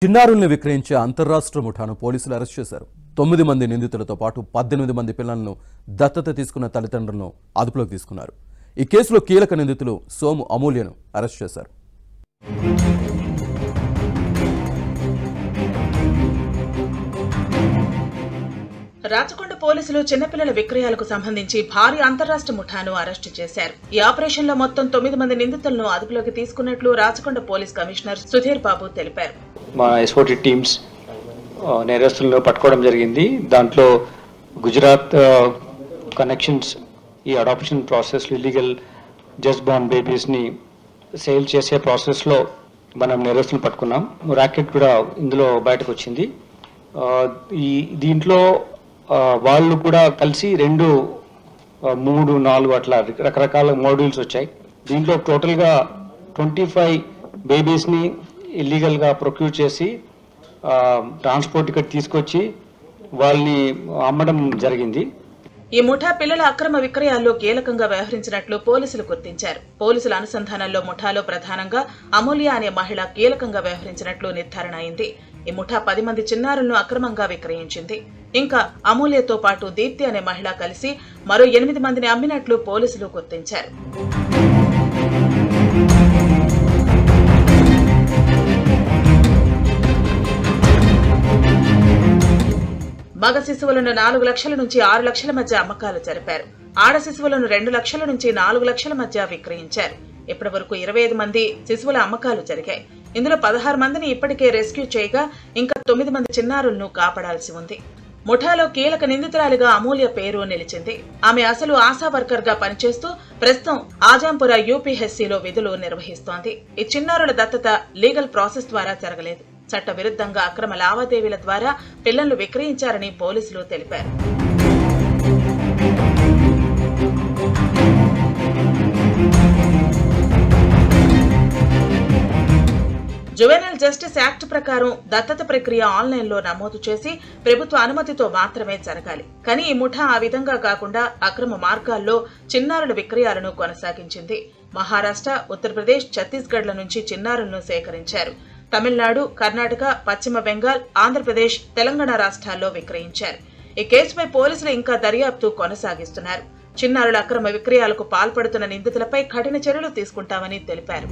చిన్నారుల్ని విక్రయించే అంతర్రాష్ట్ర ముఠాను పోలీసులు అరెస్ట్ చేశారు. 9 మంది నిందితులతో పాటు 18 మంది పిల్లలను దత్తత తీసుకున్న తల్లిదండ్రులను అదుపులోకి తీసుకున్నారు. ఈ కేసులో కీలక నిందితులు సోము అమూల్యను అరెస్ట్ చేశారు. రాచకొండ పోలీసులు చిన్నపిల్లల విక్రయాలకు సంబంధించి భారీ అంతర్రాష్ట్ర ముఠాను అరెస్టు చేశారు. ఈ ఆపరేషన్ లో మొత్తం 9 మంది నిందితులను అదుపులోకి తీసుకున్నట్లు రాచకొండ పోలీస్ కమిషనర్ సుధీర్ బాబు తెలిపారు. మా ఎస్ఓటీ టీమ్స్ నేరస్తులను పట్టుకోవడం జరిగింది. దాంట్లో గుజరాత్ కనెక్షన్స్ ఈ adoption process illegal just born బేబీస్ని సేల్ చేసే ప్రాసెస్లో మనం నేరస్తులను పట్టుకున్నాం. ర్యాకెట్ కూడా ఇందులో బయటకు వచ్చింది. దీంట్లో వాళ్ళు కూడా కలిసి 2, 3, 4 అట్లా రకరకాల మోడ్యూల్స్ వచ్చాయి. దీంట్లో టోటల్గా 25 బేబీస్ని ఇల్లీగల్గా ప్రొక్యూర్ చేసి ట్రాన్స్పోర్ట్ ఇక్కడ తీసుకొచ్చి వాళ్ళని అమ్మడం జరిగింది. ఈ ముఠా పిల్లల అక్రమ విక్రయాల్లో కీలకంగా వ్యవహరించినట్లు పోలీసులు గుర్తించారు. పోలీసుల అనుసంధానంలో ముఠాలో ప్రధానంగా అమూల్య అనే మహిళ కీలకంగా వ్యవహరించినట్లు నిర్ధారణ అయింది. ఈ ముఠా 10 మంది చిన్నారులను అక్రమంగా విక్రయించింది. ఇంకా అమూల్యతో పాటు దీప్తి అనే మహిళ కలిసి మరో 8 మందిని అమ్మినట్లు పోలీసులు గుర్తించారు. మగ శిశువులను 4 లక్షల నుంచి 6 లక్షల మధ్య అమ్మకాలు జరిపారు. ఆడ శిశువులను 2 లక్షల నుంచి 4 లక్షల మధ్య విక్రయించారు. ఇప్పటి వరకు 25 మంది శిశువుల అమ్మకాలు జరిగాయి. ఇందులో 16 మందిని ఇప్పటికే రెస్క్యూ చేయగా ఇంకా 9 మంది చిన్నారులను కాపాడాల్సి ఉంది. ముఠాలో కీలక నిందితురాలిగా అమూల్య పేరు నిలిచింది. ఆమె అసలు ఆశా వర్కర్ గా పనిచేస్తూ ప్రస్తుతం ఆజాంపుర యూపీహెచ్సిలో విధులు నిర్వహిస్తోంది. ఈ చిన్నారుల దత్తత లీగల్ ప్రాసెస్ ద్వారా జరగలేదు. చట్ట విరుద్ధంగా అక్రమ లావాదేవీల ద్వారా పిల్లలను విక్రయించారని పోలీసులు తెలిపారు. జువెనైల్ జస్టిస్ యాక్ట్ ప్రకారం దత్తత ప్రక్రియ ఆన్లైన్లో నమోదు చేసి ప్రభుత్వ అనుమతితో మాత్రమే జరగాలి. కానీ ఈ ముఠా ఆ విధంగా కాకుండా అక్రమ మార్గాల్లో చిన్నారుల విక్రయాలను కొనసాగించింది. మహారాష్ట్ర, ఉత్తరప్రదేశ్, ఛత్తీస్గఢ్ల నుంచి చిన్నారులను సేకరించారు. తమిళనాడు, కర్ణాటక, పశ్చిమ బెంగాల్, ఆంధ్రప్రదేశ్, తెలంగాణ రాష్ట్రాల్లో విక్రయించారు. ఈ కేసుపై పోలీసులు ఇంకా దర్యాప్తు కొనసాగిస్తున్నారు. చిన్నారుల అక్రమ విక్రయాలకు పాల్పడుతున్న నిందితులపై కఠిన చర్యలు తీసుకుంటామని తెలిపారు.